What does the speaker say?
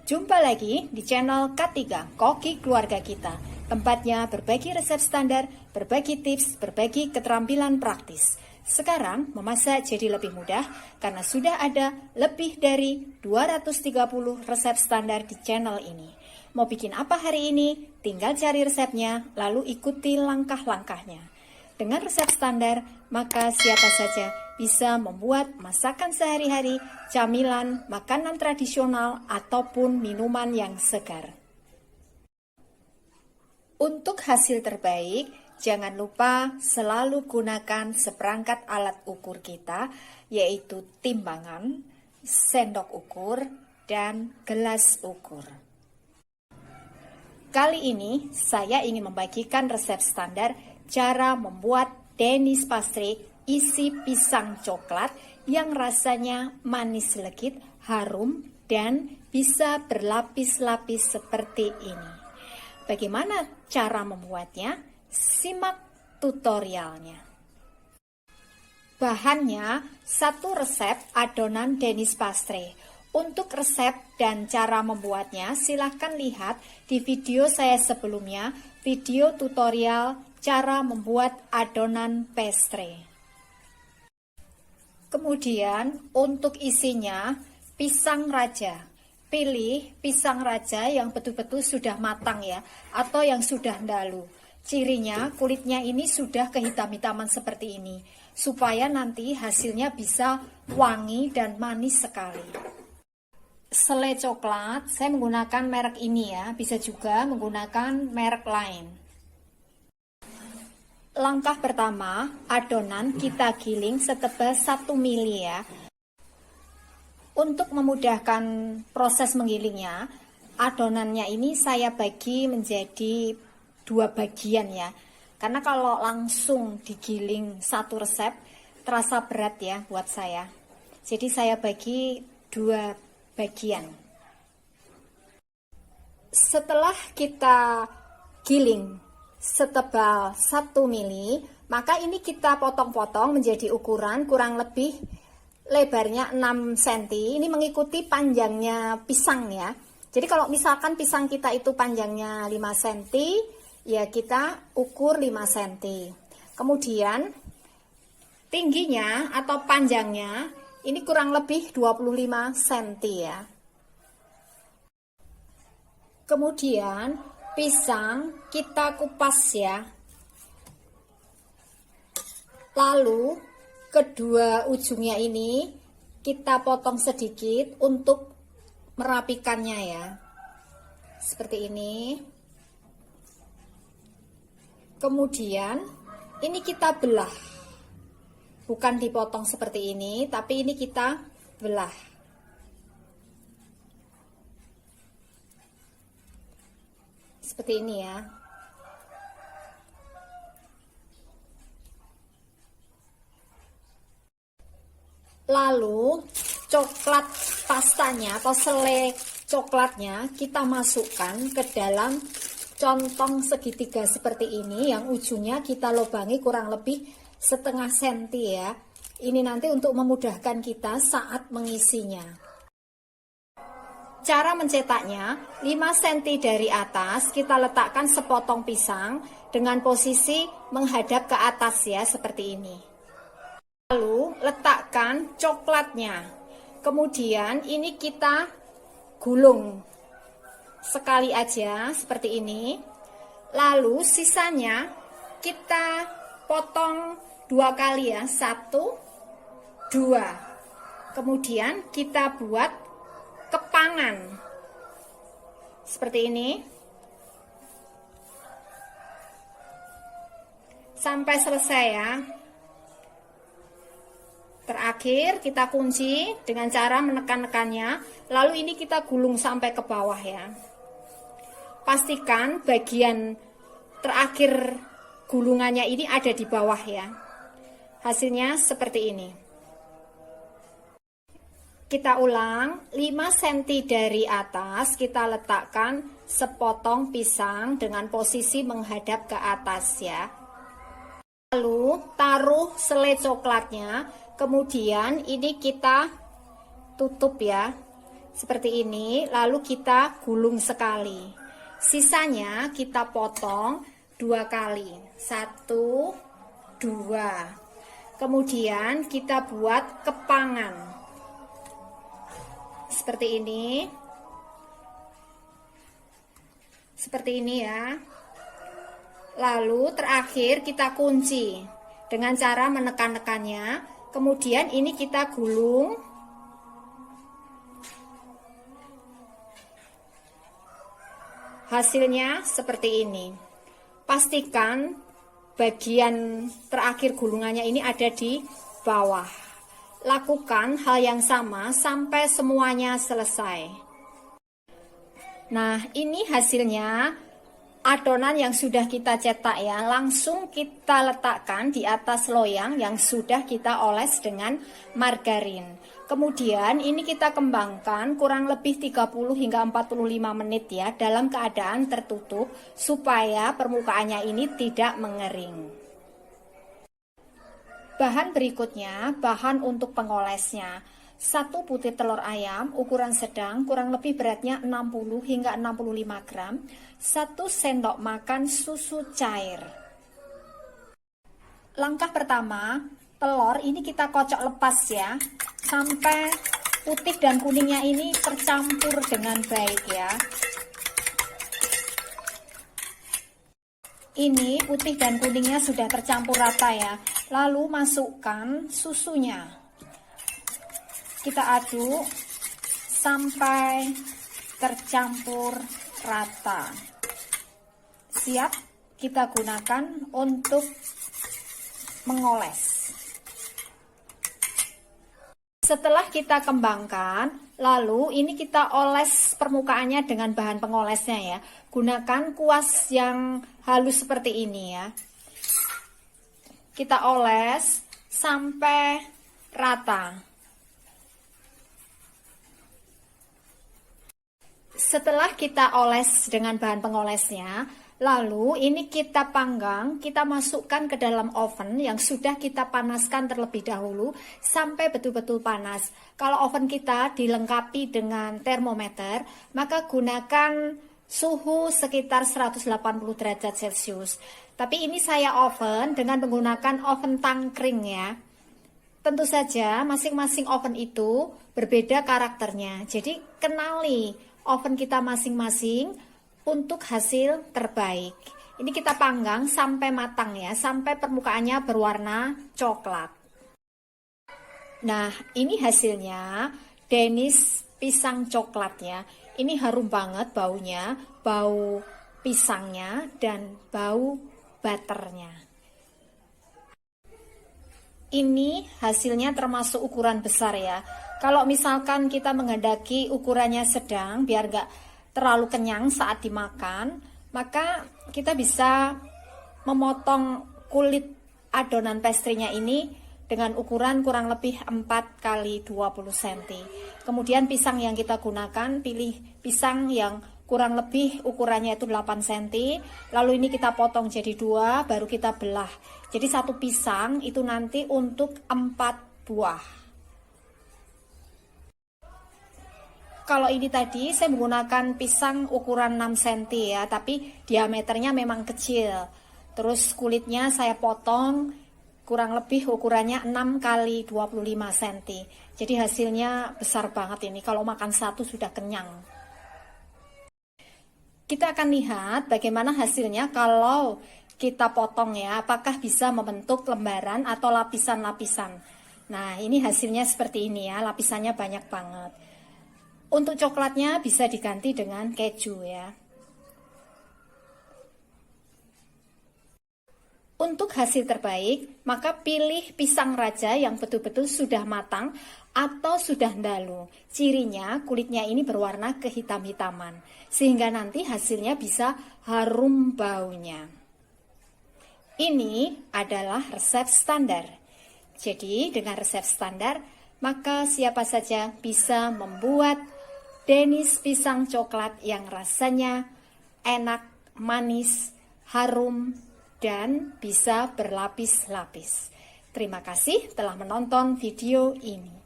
Jumpa lagi di channel K3, Koki Keluarga Kita. Tempatnya berbagi resep standar, berbagi tips, berbagi keterampilan praktis. Sekarang memasak jadi lebih mudah karena sudah ada lebih dari 230 resep standar di channel ini. Mau bikin apa hari ini? Tinggal cari resepnya, lalu ikuti langkah-langkahnya. Dengan resep standar, maka siapa saja bisa membuat masakan sehari-hari, camilan, makanan tradisional, ataupun minuman yang segar. Untuk hasil terbaik, jangan lupa selalu gunakan seperangkat alat ukur kita, yaitu timbangan, sendok ukur, dan gelas ukur. Kali ini, saya ingin membagikan resep standar cara membuat Danish pastry isi pisang coklat yang rasanya manis legit, harum, dan bisa berlapis-lapis seperti ini. Bagaimana cara membuatnya? Simak tutorialnya. Bahannya, 1 resep adonan Danish pastry. Untuk resep dan cara membuatnya, silahkan lihat di video saya sebelumnya, video tutorial cara membuat adonan pastry. Kemudian untuk isinya, pisang raja. Pilih pisang raja yang betul-betul sudah matang ya, atau yang sudah ndalu. Cirinya kulitnya ini sudah kehitam-hitaman seperti ini, supaya nanti hasilnya bisa wangi dan manis sekali. Selai coklat, saya menggunakan merek ini ya, bisa juga menggunakan merek lain. Langkah pertama, adonan kita giling setebal 1 mili ya. Untuk memudahkan proses menggilingnya, adonannya ini saya bagi menjadi 2 bagian ya. Karena kalau langsung digiling 1 resep, terasa berat ya buat saya. Jadi saya bagi 2 bagian. Setelah kita giling setebal 1 mili, maka ini kita potong-potong menjadi ukuran kurang lebih lebarnya 6 cm. Ini mengikuti panjangnya pisang ya. Jadi kalau misalkan pisang kita itu panjangnya 5 cm, ya kita ukur 5 cm. Kemudian tingginya atau panjangnya ini kurang lebih 25 cm ya. Kemudian pisang kita kupas ya. Lalu kedua ujungnya ini kita potong sedikit untuk merapikannya ya. Seperti ini. Kemudian ini kita belah. Bukan dipotong seperti ini, tapi ini kita belah. Seperti ini ya. Lalu coklat pastanya atau selai coklatnya kita masukkan ke dalam contong segitiga seperti ini, yang ujungnya kita lubangi kurang lebih setengah senti ya. Ini nanti untuk memudahkan kita saat mengisinya. Cara mencetaknya, 5 cm dari atas kita letakkan sepotong pisang dengan posisi menghadap ke atas ya, seperti ini. Lalu letakkan coklatnya. Kemudian ini kita gulung sekali aja seperti ini. Lalu sisanya kita potong 2 kali ya, 1, 2. Kemudian kita buat kepangan seperti ini sampai selesai ya. Terakhir kita kunci dengan cara menekan-nekannya, lalu ini kita gulung sampai ke bawah ya. Pastikan bagian terakhir gulungannya ini ada di bawah ya. Hasilnya seperti ini. Kita ulang, 5 cm dari atas kita letakkan sepotong pisang dengan posisi menghadap ke atas ya. Lalu taruh selai coklatnya, kemudian ini kita tutup ya. seperti ini, lalu kita gulung sekali. Sisanya kita potong 2 kali. 1, 2. Kemudian kita buat kepangan. Seperti ini. Seperti ini ya. Lalu terakhir kita kunci dengan cara menekan-nekannya. Kemudian ini kita gulung. Hasilnya seperti ini. Pastikan bagian terakhir gulungannya ini ada di bawah. Lakukan hal yang sama sampai semuanya selesai. Nah, ini hasilnya adonan yang sudah kita cetak ya. Langsung kita letakkan di atas loyang yang sudah kita oles dengan margarin. Kemudian ini kita kembangkan kurang lebih 30 hingga 45 menit ya, dalam keadaan tertutup supaya permukaannya ini tidak mengering. Bahan berikutnya, bahan untuk pengolesnya. 1 butir telur ayam ukuran sedang, kurang lebih beratnya 60 hingga 65 gram. 1 sendok makan susu cair. Langkah pertama, telur ini kita kocok lepas ya, sampai putih dan kuningnya ini tercampur dengan baik ya. Ini putih dan kuningnya sudah tercampur rata ya. Lalu masukkan susunya. Kita aduk sampai tercampur rata. Siap kita gunakan untuk mengoles. Setelah kita kembangkan, lalu ini kita oles permukaannya dengan bahan pengolesnya ya. Gunakan kuas yang halus seperti ini ya. Kita oles sampai rata. Setelah kita oles dengan bahan pengolesnya, lalu ini kita panggang, kita masukkan ke dalam oven yang sudah kita panaskan terlebih dahulu sampai betul-betul panas. Kalau oven kita dilengkapi dengan termometer, maka gunakan suhu sekitar 180 derajat Celcius. Tapi ini saya oven dengan menggunakan oven tangkring ya. Tentu saja masing-masing oven itu berbeda karakternya. Jadi kenali oven kita masing-masing untuk hasil terbaik. Ini kita panggang sampai matang ya, sampai permukaannya berwarna coklat. Nah, ini hasilnya Danish pisang coklat ya. Ini harum banget baunya, bau pisangnya dan bau butternya. Ini hasilnya termasuk ukuran besar ya. Kalau misalkan kita menghendaki ukurannya sedang biar gak terlalu kenyang saat dimakan, maka kita bisa memotong kulit adonan pastrinya ini dengan ukuran kurang lebih 4 x 20 cm. Kemudian pisang yang kita gunakan, pilih pisang yang kurang lebih ukurannya itu 8 cm. Lalu ini kita potong jadi 2, baru kita belah. Jadi satu pisang itu nanti untuk 4 buah. Kalau ini tadi saya menggunakan pisang ukuran 6 cm ya, tapi diameternya memang kecil. Terus kulitnya saya potong kurang lebih ukurannya 6 x 25 cm. Jadi hasilnya besar banget ini, kalau makan satu sudah kenyang. Kita akan lihat bagaimana hasilnya kalau kita potong ya, apakah bisa membentuk lembaran atau lapisan-lapisan. Nah, ini hasilnya seperti ini ya, lapisannya banyak banget. Untuk coklatnya bisa diganti dengan keju ya. Untuk hasil terbaik, maka pilih pisang raja yang betul-betul sudah matang atau sudah ndalu. Cirinya kulitnya ini berwarna kehitam-hitaman, sehingga nanti hasilnya bisa harum baunya. Ini adalah resep standar. Jadi dengan resep standar, maka siapa saja bisa membuat Danish pisang coklat yang rasanya enak, manis, harum, dan bisa berlapis-lapis. Terima kasih telah menonton video ini.